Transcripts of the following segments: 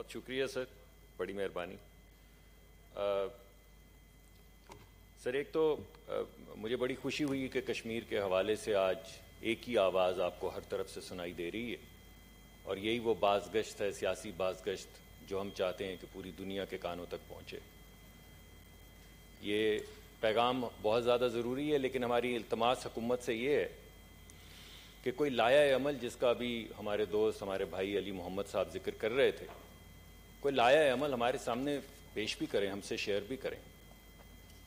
بہت شکریہ سر، بڑی مہربانی۔ سر ایک تو مجھے بڑی خوشی ہوئی کہ کشمیر کے حوالے سے آج ایک ہی آواز آپ کو ہر طرف سے سنائی دے رہی ہے، اور یہی وہ بازگشت ہے، سیاسی بازگشت جو ہم چاہتے ہیں کہ پوری دنیا کے کانوں تک پہنچے۔ یہ پیغام بہت زیادہ ضروری ہے، لیکن ہماری التماس حکومت سے یہ ہے کہ کوئی لائحہ عمل، جس کا بھی ہمارے دوست ہمارے بھائی علی محمد صاحب ذکر کر رہے تھے، کوئی لائحہ عمل ہمارے سامنے پیش بھی کریں، ہم سے شیئر بھی کریں،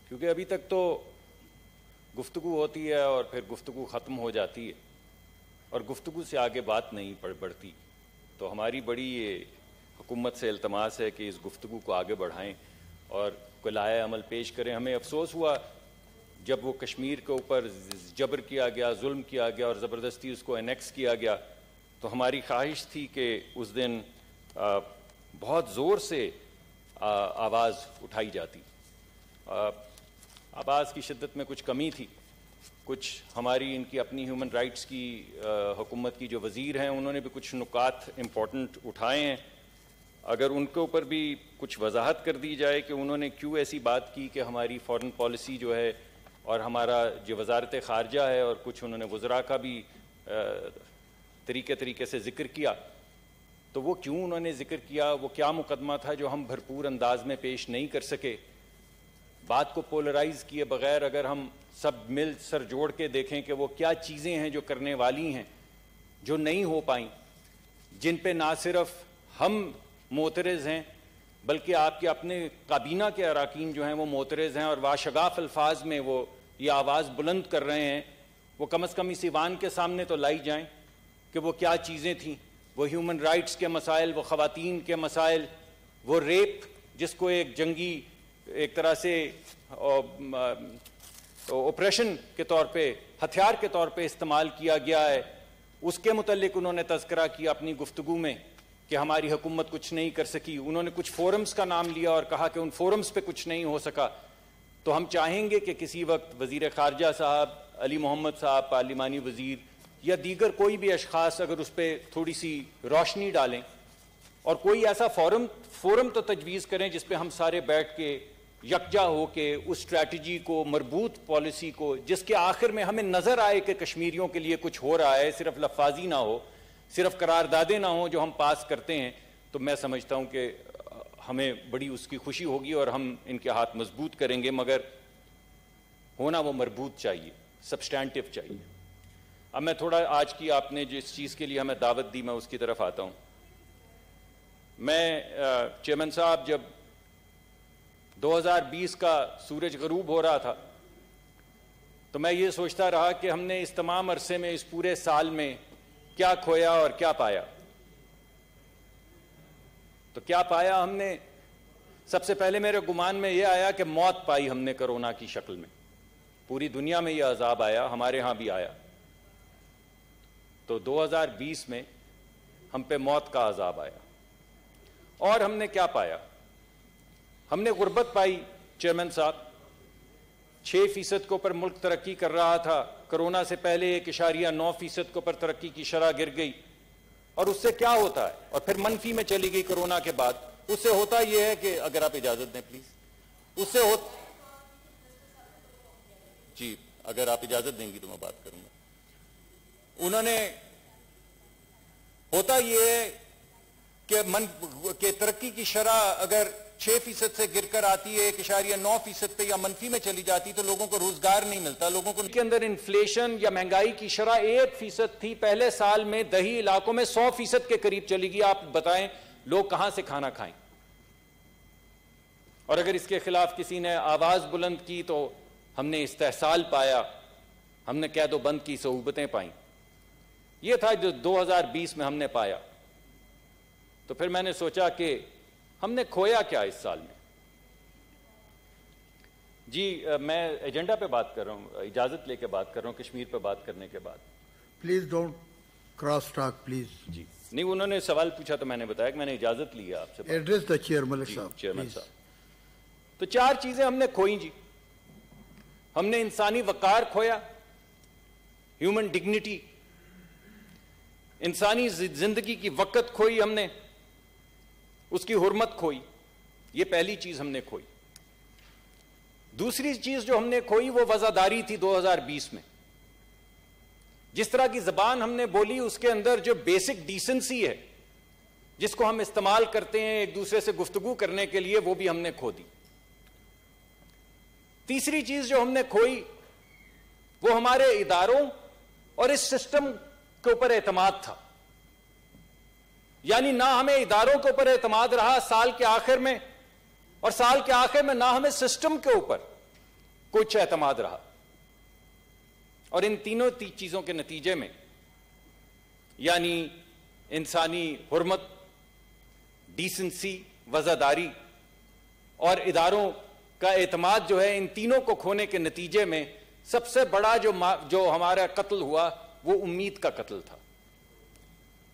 کیونکہ ابھی تک تو گفتگو ہوتی ہے اور پھر گفتگو ختم ہو جاتی ہے اور گفتگو سے آگے بات نہیں بڑھتی۔ تو ہماری بڑی یہ حکومت سے التماس ہے کہ اس گفتگو کو آگے بڑھائیں اور کوئی لائحہ عمل پیش کریں۔ ہمیں افسوس ہوا جب وہ کشمیر کے اوپر جبر کیا گیا، ظلم کیا گیا اور زبردستی اس کو انیکس کیا گیا، تو ہماری خواہش تھی کہ اس دن بہت زور سے آواز اٹھائی جاتی۔ آواز کی شدت میں کچھ کمی تھی، کچھ ہماری ان کی اپنی ہیومن رائٹس کی حکومت کی جو وزیر ہیں انہوں نے بھی کچھ نکات امپورٹنٹ اٹھائے ہیں، اگر ان کے اوپر بھی کچھ وضاحت کر دی جائے کہ انہوں نے کیوں ایسی بات کی کہ ہماری فارن پالیسی جو ہے اور ہمارا جو وزارت خارجہ ہے، اور کچھ انہوں نے وزراء کا بھی طریقے سے ذکر کیا، تو وہ کیوں انہوں نے ذکر کیا، وہ کیا مقدمہ تھا جو ہم بھرپور انداز میں پیش نہیں کر سکے۔ بات کو پولرائز کیے بغیر اگر ہم سب مل سر جوڑ کے دیکھیں کہ وہ کیا چیزیں ہیں جو کرنے والی ہیں، جو نہیں ہو پائیں، جن پہ نہ صرف ہم معترض ہیں بلکہ آپ کے اپنے کابینہ کے اراکین جو ہیں وہ معترض ہیں اور واشگاف الفاظ میں وہ یہ آواز بلند کر رہے ہیں، وہ کم از کم اس ایوان کے سامنے تو لائی جائیں کہ وہ کیا چیزیں تھیں۔ وہ ہیومن رائٹس کے مسائل، وہ خواتین کے مسائل، وہ ریپ جس کو ایک جنگی ایک طرح سے اوپریشن کے طور پہ، ہتھیار کے طور پہ استعمال کیا گیا ہے، اس کے متعلق انہوں نے تذکرہ کیا اپنی گفتگو میں کہ ہماری حکومت کچھ نہیں کر سکی۔ انہوں نے کچھ فورمز کا نام لیا اور کہا کہ ان فورمز پہ کچھ نہیں ہو سکا۔ تو ہم چاہیں گے کہ کسی وقت وزیر خارجہ صاحب، علی محمد صاحب پارلیمانی وزیر یا دیگر کوئی بھی اشخاص اگر اس پہ تھوڑی سی روشنی ڈالیں اور کوئی ایسا فورم تو تجویز کریں جس پہ ہم سارے بیٹھ کے یکجا ہو کے اس اسٹریٹجی کو، مربوط پالیسی کو، جس کے آخر میں ہمیں نظر آئے کہ کشمیریوں کے لیے کچھ ہو رہا ہے، صرف لفاظی نہ ہو، صرف قراردادیں نہ ہوں جو ہم پاس کرتے ہیں، تو میں سمجھتا ہوں کہ ہمیں بڑی اس کی خوشی ہوگی اور ہم ان کے ہاتھ مضبوط کریں گے، مگر ہونا وہ مربوط چاہیے، سبسٹینٹیو چاہیے۔ اب میں تھوڑا آج کی آپ نے جس چیز کے لیے ہمیں دعوت دی میں اس کی طرف آتا ہوں۔ میں چیئرمین صاحب جب 2020 کا سورج غروب ہو رہا تھا تو میں یہ سوچتا رہا کہ ہم نے اس تمام عرصے میں، اس پورے سال میں کیا کھویا اور کیا پایا۔ تو کیا پایا ہم نے؟ سب سے پہلے میرے گمان میں یہ آیا کہ موت پائی ہم نے کرونا کی شکل میں۔ پوری دنیا میں یہ عذاب آیا، ہمارے ہاں بھی آیا۔ تو 2020 میں ہم پہ موت کا عذاب آیا۔ اور ہم نے کیا پایا؟ ہم نے غربت پائی چیئرمین صاحب۔ 6% کے اوپر ملک ترقی کر رہا تھا، کرونا سے پہلے 1.9% کے اوپر ترقی کی شرح گر گئی۔ اور اس سے کیا ہوتا ہے؟ اور پھر منفی میں چلی گئی کرونا کے بعد۔ اس سے ہوتا یہ ہے کہ اگر آپ اجازت دیں پلیز، اس سے جی اگر آپ اجازت دیں گی تو میں بات کروں گا۔ انہوں نے ہوتا یہ ہے کہ ترقی کی شرح اگر 6% سے گر کر آتی ہے 1.9% پہ یا منفی میں چلی جاتی تو لوگوں کو روزگار نہیں ملتا، لوگوں کو کے اندر انفلیشن یا مہنگائی کی شرح 1% تھی، پہلے سال میں دیہی علاقوں میں 100% کے قریب چلی گئی۔ آپ بتائیں لوگ کہاں سے کھانا کھائیں؟ اور اگر اس کے خلاف کسی نے آواز بلند کی تو ہم نے استحصال پایا، ہم نے قید و بند کی صعوبتیں پائیں۔ یہ تھا جو 2020 میں ہم نے پایا۔ تو پھر میں نے سوچا کہ ہم نے کھویا کیا اس سال میں؟ جی میں ایجنڈا پہ بات کر رہا ہوں، اجازت لے کے بات کر رہا ہوں، کشمیر پہ بات کرنے کے بعد۔ Please don't cross talk please. جی نہیں، انہوں نے سوال پوچھا تو میں نے بتایا کہ میں نے اجازت لی ہے آپ سے۔ ایڈریس دا چیئر ملک صاحب۔ چیئرمین صاحب، تو 4 چیزیں ہم نے کھوئی جی۔ ہم نے انسانی وقار کھویا، ہیومن ڈگنیٹی، انسانی زندگی کی وقت کھوئی ہم نے، اس کی حرمت کھوئی. یہ پہلی چیز ہم نے کھوئی. دوسری چیز جو ہم نے کھوئی وہ وزاداری تھی 2020 میں. جس طرح کی زبان ہم نے بولی اس کے اندر جو بیسک ڈیسنسی ہے جس کو ہم استعمال کرتے ہیں ایک دوسرے سے گفتگو کرنے کے لیے وہ بھی ہم نے کھو دی. تیسری چیز جو ہم نے کھوئی وہ ہمارے اداروں اور اس سسٹم کے اوپر اعتماد تھا. یعنی نہ ہمیں اداروں کے اوپر اعتماد رہا سال کے آخر میں, اور سال کے آخر میں نہ ہمیں سسٹم کے اوپر کچھ اعتماد رہا. اور ان تینوں چیزوں کے نتیجے میں یعنی انسانی حرمت, ڈیسنسی, وزاداری اور اداروں کا اعتماد جو ہے, ان تینوں کو کھونے کے نتیجے میں سب سے بڑا جو ہمارا قتل ہوا وہ امید کا قتل تھا.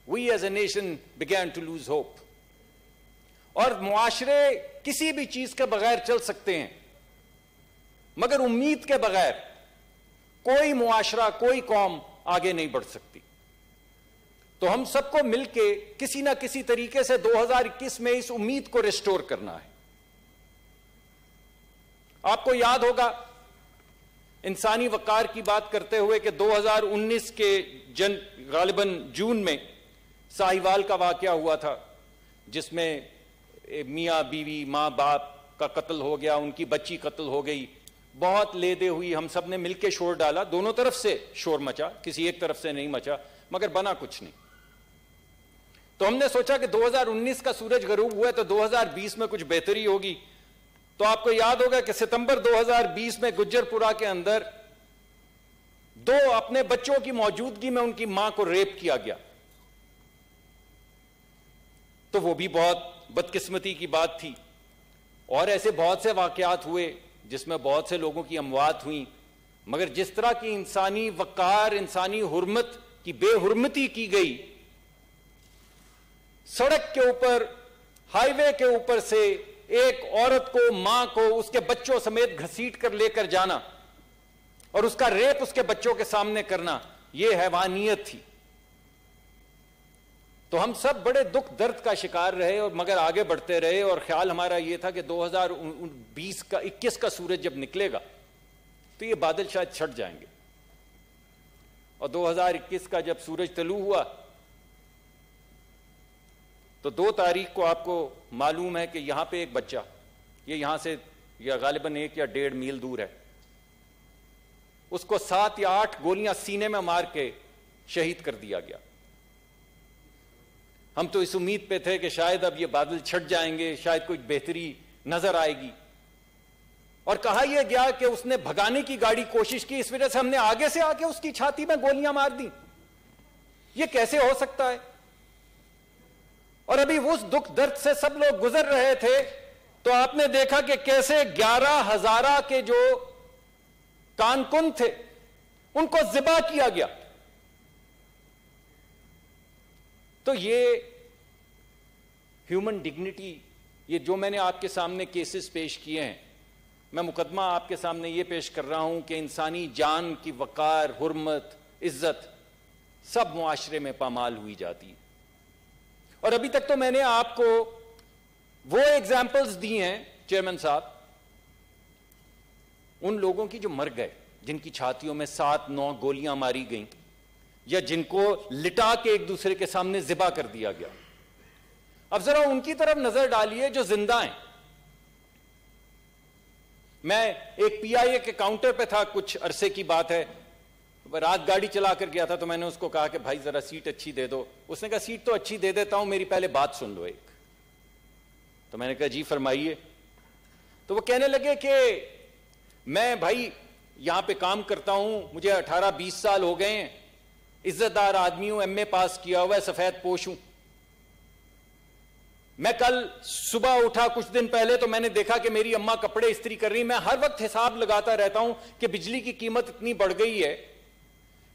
We as a nation began to lose hope. اور معاشرے کسی بھی چیز کے بغیر چل سکتے ہیں مگر امید کے بغیر کوئی معاشرہ, کوئی قوم آگے نہیں بڑھ سکتی. تو ہم سب کو مل کے کسی نہ کسی طریقے سے 2021 میں اس امید کو ریسٹور کرنا ہے. آپ کو یاد ہوگا انسانی وقار کی بات کرتے ہوئے کہ 2019 کے غالباً جون میں ساہیوال کا واقعہ ہوا تھا جس میں میاں بیوی, ماں باپ کا قتل ہو گیا, ان کی بچی قتل ہو گئی. بہت لیدے ہوئی, ہم سب نے مل کے شور ڈالا, دونوں طرف سے شور مچا, کسی ایک طرف سے نہیں مچا, مگر بنا کچھ نہیں. تو ہم نے سوچا کہ 2019 کا سورج غروب ہوا ہے تو 2020 میں کچھ بہتری ہوگی. تو آپ کو یاد ہوگا کہ ستمبر 2020 میں گجر پورہ کے اندر 2 اپنے بچوں کی موجودگی میں ان کی ماں کو ریپ کیا گیا. تو وہ بھی بہت بدقسمتی کی بات تھی. اور ایسے بہت سے واقعات ہوئے جس میں بہت سے لوگوں کی اموات ہوئیں, مگر جس طرح کی انسانی وقار, انسانی حرمت کی بے حرمتی کی گئی, سڑک کے اوپر, ہائی وے کے اوپر سے ایک عورت کو, ماں کو اس کے بچوں سمیت گھسیٹ کر لے کر جانا اور اس کا ریپ اس کے بچوں کے سامنے کرنا, یہ حیوانیت تھی. تو ہم سب بڑے دکھ درد کا شکار رہے اور مگر آگے بڑھتے رہے, اور خیال ہمارا یہ تھا کہ 2021 کا سورج جب نکلے گا تو یہ بادل شاید چھٹ جائیں گے. اور 2021 کا جب سورج طلوع ہوا تو 2 تاریخ کو آپ کو معلوم ہے کہ یہاں پہ ایک بچہ, یہ یہاں سے یا غالباً 1 یا 1.5 میل دور ہے, اس کو 7 یا 8 گولیاں سینے میں مار کے شہید کر دیا گیا. ہم تو اس امید پہ تھے کہ شاید اب یہ بادل چھٹ جائیں گے, شاید کچھ بہتری نظر آئے گی. اور کہا یہ گیا کہ اس نے بھگانے کی گاڑی کوشش کی, اس وجہ سے ہم نے آگے سے آ کے اس کی چھاتی میں گولیاں مار دی. یہ کیسے ہو سکتا ہے؟ اور ابھی اس دکھ درد سے سب لوگ گزر رہے تھے تو آپ نے دیکھا کہ کیسے 11,000 کے جو کانکن تھے ان کو ذبح کیا گیا. تو یہ ہیومن ڈگنیٹی, یہ جو میں نے آپ کے سامنے کیسز پیش کیے ہیں, میں مقدمہ آپ کے سامنے یہ پیش کر رہا ہوں کہ انسانی جان کی وقار, حرمت, عزت سب معاشرے میں پامال ہوئی جاتی ہے. اور ابھی تک تو میں نے آپ کو وہ ایگزامپلز دی ہیں چیئرمین صاحب, ان لوگوں کی جو مر گئے, جن کی چھاتیوں میں 7-9 گولیاں ماری گئیں یا جن کو لٹا کے ایک دوسرے کے سامنے ذبح کر دیا گیا. اب ذرا ان کی طرف نظر ڈالیے جو زندہ ہیں. میں ایک پی آئی اے کے کاؤنٹر پہ تھا, کچھ عرصے کی بات ہے, رات گاڑی چلا کر گیا تھا, تو میں نے اس کو کہا کہ بھائی ذرا سیٹ اچھی دے دو. اس نے کہا سیٹ تو اچھی دے دیتا ہوں, میری پہلے بات سن لو ایک. تو میں نے کہا جی فرمائیے. تو وہ کہنے لگے کہ میں بھائی یہاں پہ کام کرتا ہوں, مجھے 18-20 سال ہو گئے ہیں, عزت دار آدمی ہوں, ایم اے پاس کیا ہوا ہے, سفید پوش ہوں. میں کل صبح اٹھا کچھ دن پہلے تو میں نے دیکھا کہ میری اماں کپڑے استری کر رہی. میں ہر وقت حساب لگاتا رہتا ہوں کہ بجلی کی قیمت اتنی بڑھ گئی ہے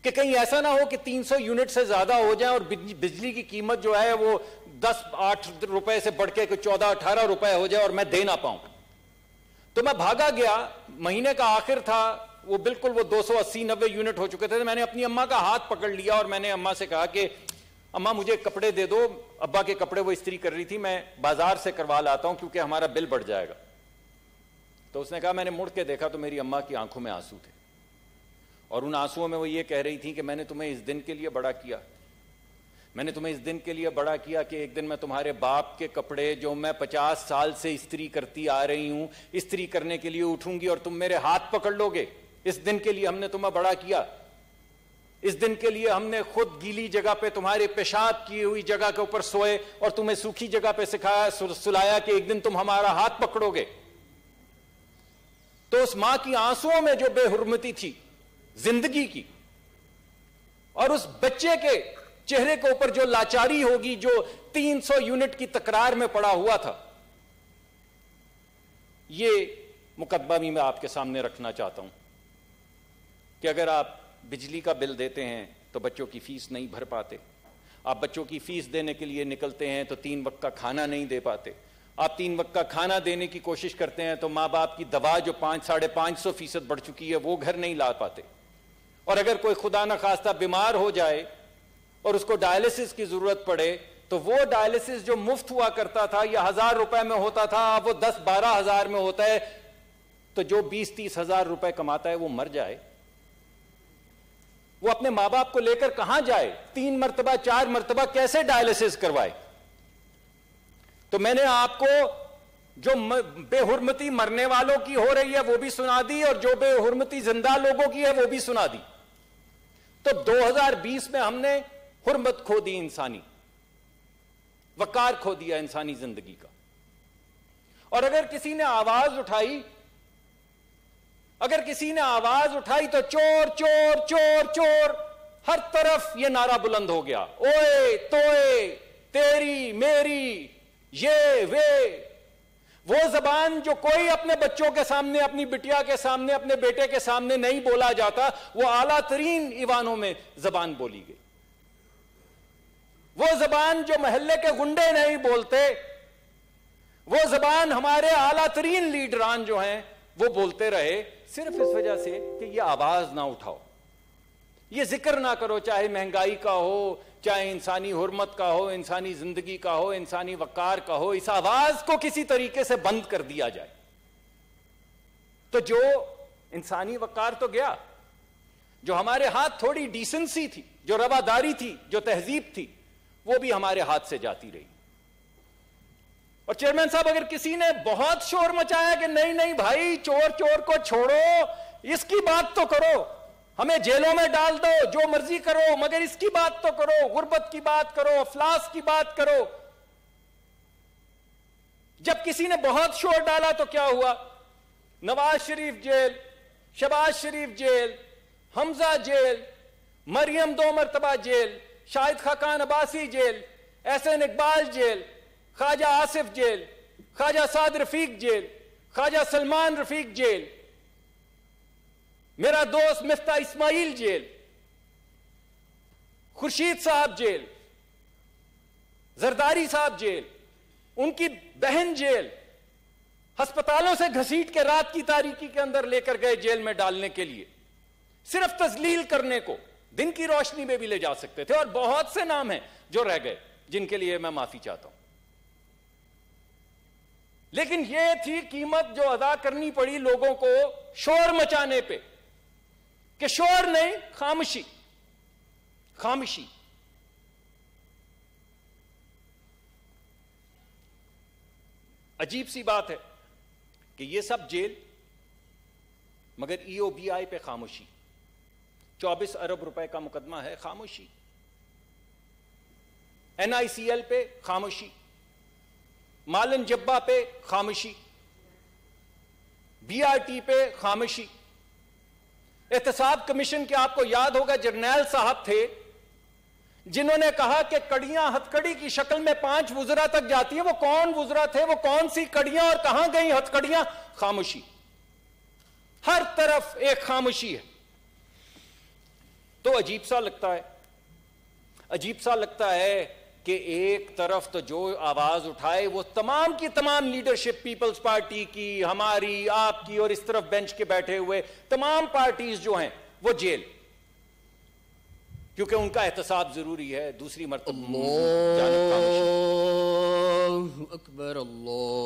کہ کہیں ایسا نہ ہو کہ 300 یونٹ سے زیادہ ہو جائیں اور بجلی کی قیمت جو ہے وہ 10-8 روپے سے بڑھ کے 14-18 روپے ہو جائے اور میں دے نہ پاؤں. تو میں بھاگا گیا, مہینے کا آخر تھا, وہ بالکل وہ 280-90 یونٹ ہو چکے تھے. میں نے اپنی اماں کا ہاتھ پکڑ لیا اور میں نے اماں سے کہا کہ اماں مجھے کپڑے دے دو، ابا کے کپڑے وہ استری کر رہی تھی، میں بازار سے کروا لاتا ہوں کیونکہ ہمارا بل بڑھ جائے گا. تو اس نے کہا میں نے مڑ کے دیکھا تو میری اماں کی آنکھوں میں آنسو تھے، اور ان آنسوؤں میں وہ یہ کہہ رہی تھی کہ میں نے تمہیں اس دن کے لیے بڑا کیا، میں نے تمہیں اس دن کے لیے بڑا کیا کہ ایک دن میں تمہارے باپ کے کپڑے جو میں 50 سال سے استری کرتی آ رہی ہوں، استری کرنے کے لیے اٹھوں گی اور تم میرے ہاتھ پکڑ لو گے. اس دن کے لیے ہم نے تمہیں بڑا کیا. اس دن کے لیے ہم نے خود گیلی جگہ پہ تمہارے پیشاب کی ہوئی جگہ کے اوپر سوئے اور تمہیں سوکھی جگہ پہ سلایا کہ ایک دن تم ہمارا ہاتھ پکڑو گے. تو اس ماں کی آنسوؤں میں جو بے حرمتی تھی زندگی کی، اور اس بچے کے چہرے کے اوپر جو لاچاری ہوگی جو 300 یونٹ کی تکرار میں پڑا ہوا تھا، یہ مقدمہ بھی میں آپ کے سامنے رکھنا چاہتا ہوں کہ اگر آپ بجلی کا بل دیتے ہیں تو بچوں کی فیس نہیں بھر پاتے، آپ بچوں کی فیس دینے کے لیے نکلتے ہیں تو 3 وقت کا کھانا نہیں دے پاتے، آپ 3 وقت کا کھانا دینے کی کوشش کرتے ہیں تو ماں باپ کی دوا جو 500-550% بڑھ چکی ہے وہ گھر نہیں لا پاتے، اور اگر کوئی خدا نخواستہ بیمار ہو جائے اور اس کو ڈائلسس کی ضرورت پڑے تو وہ ڈائلسس جو مفت ہوا کرتا تھا یا 1000 روپے میں ہوتا تھا اب وہ 10-12 ہزار میں ہوتا ہے. تو جو 20-30 ہزار روپے کماتا ہے وہ مر جائے، وہ اپنے ماں باپ کو لے کر کہاں جائے؟ 3 مرتبہ 4 مرتبہ کیسے ڈائلسس کروائے؟ تو میں نے آپ کو جو بے حرمتی مرنے والوں کی ہو رہی ہے وہ بھی سنا دی اور جو بے حرمتی زندہ لوگوں کی ہے وہ بھی سنا دی. تو 2020 میں ہم نے حرمت کھو دی، انسانی وقار کھو دیا انسانی زندگی کا. اور اگر کسی نے آواز اٹھائی تو چور چور چور چور، ہر طرف یہ نعرہ بلند ہو گیا، اوئے توئے تیری میری یہ وہ زبان جو کوئی اپنے بچوں کے سامنے، اپنی بٹیا کے سامنے، اپنے بیٹے کے سامنے نہیں بولا جاتا، وہ اعلیٰ ترین ایوانوں میں زبان بولی گئی. وہ زبان جو محلے کے گنڈے نہیں بولتے، وہ زبان ہمارے اعلیٰ ترین لیڈران جو ہیں وہ بولتے رہے، صرف اس وجہ سے کہ یہ آواز نہ اٹھاؤ، یہ ذکر نہ کرو، چاہے مہنگائی کا ہو، چاہے انسانی حرمت کا ہو، انسانی زندگی کا ہو، انسانی وقار کا ہو، اس آواز کو کسی طریقے سے بند کر دیا جائے. تو جو انسانی وقار تو گیا، جو ہمارے ہاتھ تھوڑی ڈیسنسی تھی، جو رواداری تھی، جو تہذیب تھی، وہ بھی ہمارے ہاتھ سے جاتی رہی. اور چیئرمین صاحب اگر کسی نے بہت شور مچایا کہ نہیں نہیں بھائی چور چور کو چھوڑو، اس کی بات تو کرو، ہمیں جیلوں میں ڈال دو، جو مرضی کرو، مگر اس کی بات تو کرو، غربت کی بات کرو، افلاس کی بات کرو. جب کسی نے بہت شور ڈالا تو کیا ہوا؟ نواز شریف جیل، شہباز شریف جیل، حمزہ جیل، مریم 2 مرتبہ jail, Shahid Khaqan Abbasi jail, Ahsan Iqbal jail, خواجہ آصف جیل، خواجہ سعد رفیق جیل، خواجہ سلمان رفیق جیل، میرا دوست مفتاح اسماعیل جیل، خورشید صاحب جیل، زرداری صاحب جیل، ان کی بہن جیل، ہسپتالوں سے گھسیٹ کے رات کی تاریکی کے اندر لے کر گئے جیل میں ڈالنے کے لیے، صرف تذلیل کرنے کو. دن کی روشنی میں بھی لے جا سکتے تھے. اور بہت سے نام ہیں جو رہ گئے جن کے لیے میں معافی چاہتا ہوں. لیکن یہ تھی قیمت جو ادا کرنی پڑی لوگوں کو شور مچانے پہ، کہ شور نہیں، خاموشی. خاموشی. عجیب سی بات ہے کہ یہ سب جیل، مگر ای او بی آئی پہ خاموشی. 24 ارب روپے کا مقدمہ ہے، خاموشی. این آئی سی ایل پہ خاموشی، مالن جبا پہ خاموشی، بی آر ٹی پہ خاموشی. احتساب کمیشن کے آپ کو یاد ہوگا جرنیل صاحب تھے جنہوں نے کہا کہ کڑیاں ہتھ کڑی کی شکل میں 5 وزراء تک جاتی ہیں. وہ کون وزراء تھے؟ وہ کون سی کڑیاں اور کہاں گئیں ہتھ کڑیاں؟ خاموشی. ہر طرف ایک خاموشی ہے. تو عجیب سا لگتا ہے کہ ایک طرف تو جو آواز اٹھائے وہ تمام کی تمام لیڈرشپ، پیپلز پارٹی کی، ہماری، آپ کی، اور اس طرف بینچ کے بیٹھے ہوئے تمام پارٹیز جو ہیں وہ جیل. کیونکہ ان کا احتساب ضروری ہے. دوسری مرتبہ اللہ اکبر اللہ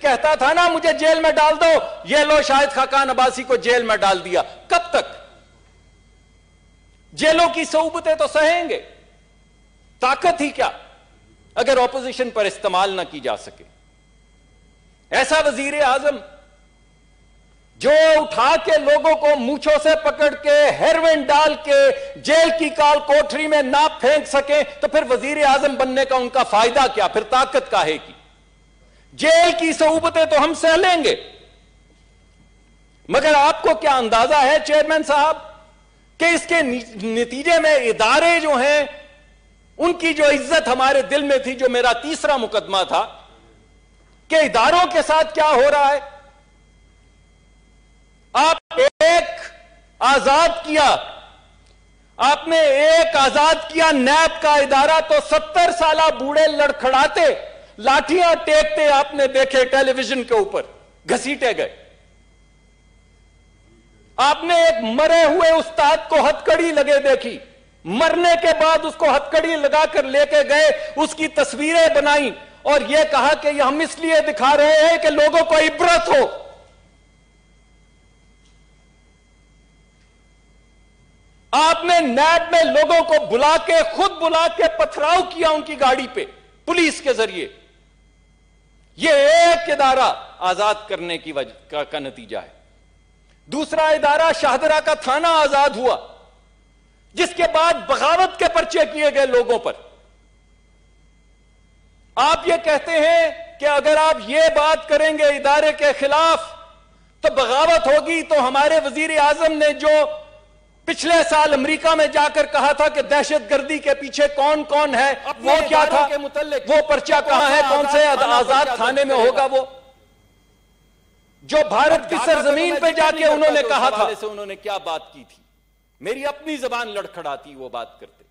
کہتا تھا نا مجھے جیل میں ڈال دو، یہ لو شاہد خاقان عباسی کو جیل میں ڈال دیا. کب تک؟ جیلوں کی صعوبتیں تو سہیں گے. طاقت ہی کیا اگر اپوزیشن پر استعمال نہ کی جا سکے. ایسا وزیر اعظم جو اٹھا کے لوگوں کو مونچھوں سے پکڑ کے ہیروئن ڈال کے جیل کی کال کوٹری میں نہ پھینک سکیں تو پھر وزیر اعظم بننے کا ان کا فائدہ کیا؟ پھر طاقت کاہے کی؟ جیل کی صعوبتیں تو ہم سہ لیں گے، مگر آپ کو کیا اندازہ ہے چیئرمین صاحب کہ اس کے نتیجے میں ادارے جو ہیں ان کی جو عزت ہمارے دل میں تھی، جو میرا تیسرا مقدمہ تھا کہ اداروں کے ساتھ کیا ہو رہا ہے. آپ نے ایک آزاد کیا نیب کا ادارہ تو 70 سالہ بوڑھے لڑکھڑاتے لاٹھیاں ٹیکتے آپ نے دیکھے ٹیلی ویژن کے اوپر، گھسیٹے گئے. آپ نے ایک مرے ہوئے استاد کو ہتھکڑی لگے دیکھی، مرنے کے بعد اس کو ہتھکڑی لگا کر لے کے گئے، اس کی تصویریں بنائیں اور یہ کہا کہ یہ ہم اس لیے دکھا رہے ہیں کہ لوگوں کو عبرت ہو. آپ نے نیب میں لوگوں کو خود بلا کے پتھراؤ کیا ان کی گاڑی پہ پولیس کے ذریعے. یہ ایک ادارہ آزاد کرنے کی وجہ کا نتیجہ ہے. دوسرا ادارہ شاہدرہ کا تھانہ آزاد ہوا جس کے بعد بغاوت کے پرچے کیے گئے لوگوں پر. آپ یہ کہتے ہیں کہ اگر آپ یہ بات کریں گے ادارے کے خلاف تو بغاوت ہوگی. تو ہمارے وزیر اعظم نے جو پچھلے سال امریکہ میں جا کر کہا تھا کہ دہشت گردی کے پیچھے کون کون ہے, وہ کیا تھا, وہ پرچہ کہاں ہے, کون سے آزاد تھانے میں ہوگا, وہ جو بھارت کی سرزمین پہ جا کے انہوں نے کہا تھا. انہوں نے کیا بات کی تھی, میری اپنی زبان لڑکھڑاتی وہ بات کرتے.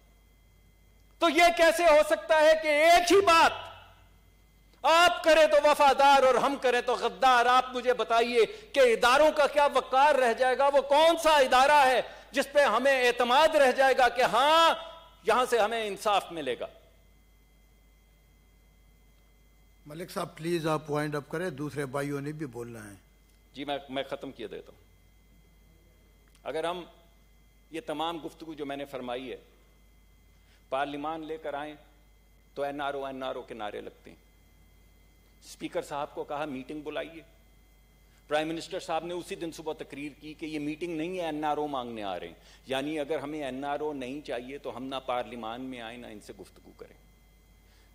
تو یہ کیسے ہو سکتا ہے کہ ایک ہی بات آپ کریں تو وفادار اور ہم کریں تو غدار؟ آپ مجھے بتائیے کہ اداروں کا کیا وقار رہ جائے گا؟ وہ کون سا ادارہ ہے جس پہ ہمیں اعتماد رہ جائے گا کہ ہاں یہاں سے ہمیں انصاف ملے گا؟ ملک صاحب پلیز آپ وائنڈ اپ کریں, دوسرے بھائیوں نے بھی بولنا ہے. جی میں ختم کیے دیتا ہوں. اگر ہم یہ تمام گفتگو جو میں نے فرمائی ہے پارلیمان لے کر آئیں تو این آر او کے نعرے لگتے ہیں. اسپیکر صاحب کو کہا میٹنگ بلائیے, پرائم منسٹر صاحب نے اسی دن صبح تقریر کی کہ یہ میٹنگ نہیں ہے, این آر او مانگنے آ رہے ہیں. یعنی اگر ہمیں این آر او نہیں چاہیے تو ہم نہ پارلیمان میں آئیں نہ ان سے گفتگو کریں.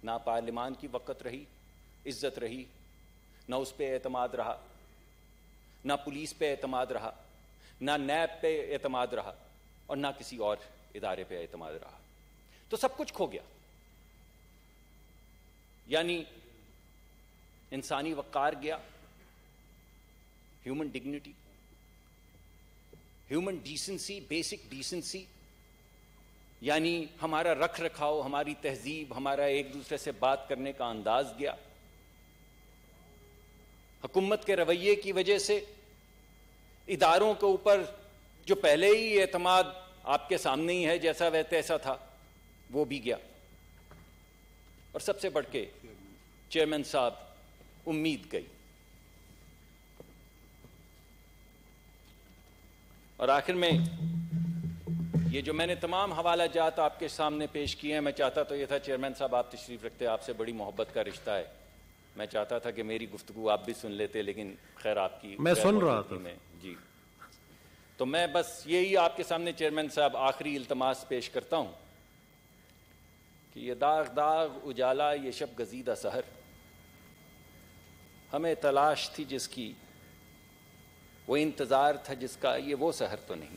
نہ پارلیمان کی وقت رہی, عزت رہی, نہ اس پہ اعتماد رہا, نہ پولیس پہ اعتماد رہا, نہ نیب پہ اعتماد رہا, اور نہ کسی اور ادارے پہ اعتماد رہا. تو سب کچھ کھو گیا. یعنی انسانی وقار گیا, human dignity, human decency, basic decency, یعنی ہمارا رکھ رکھاؤ, ہماری تہذیب, ہمارا ایک دوسرے سے بات کرنے کا انداز گیا. حکومت کے رویے کی وجہ سے اداروں کے اوپر جو پہلے ہی اعتماد آپ کے سامنے ہی ہے جیسا تیسا تھا وہ بھی گیا. اور سب سے بڑھ کے چیئرمین صاحب امید گئی. اور آخر میں یہ جو میں نے تمام حوالہ جات آپ کے سامنے پیش کیے ہیں, میں چاہتا تو یہ تھا چیئرمین صاحب آپ تشریف رکھتے, آپ سے بڑی محبت کا رشتہ ہے, میں چاہتا تھا کہ میری گفتگو آپ بھی سن لیتے, لیکن خیر آپ کی میں سن رہا تھا. جی تو میں بس یہی آپ کے سامنے چیئرمین صاحب آخری التماس پیش کرتا ہوں کہ یہ داغ داغ اجالا, یہ شب گزیدہ سحر, ہمیں تلاش تھی جس کی, وہ انتظار تھا جس کا, یہ وہ سحر تو نہیں,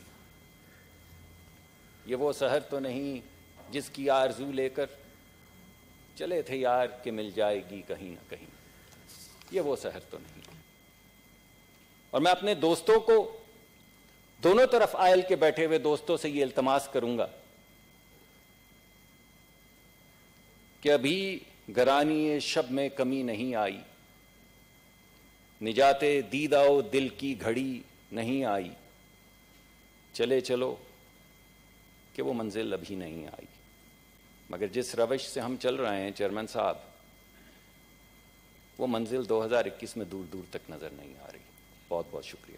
یہ وہ سحر تو نہیں جس کی آرزو لے کر چلے تھے یار کہ مل جائے گی کہیں نہ کہیں, یہ وہ سحر تو نہیں. اور میں اپنے دوستوں کو, دونوں طرف آئل کے بیٹھے ہوئے دوستوں سے یہ التماس کروں گا کہ ابھی گرانی شب میں کمی نہیں آئی, نجات دیدہ و دل کی گھڑی نہیں آئی, چلے چلو کہ وہ منزل ابھی نہیں آئی. مگر جس روش سے ہم چل رہے ہیں چیئرمین صاحب, وہ منزل 2021 میں دور دور تک نظر نہیں آ رہی. بہت بہت شکریہ.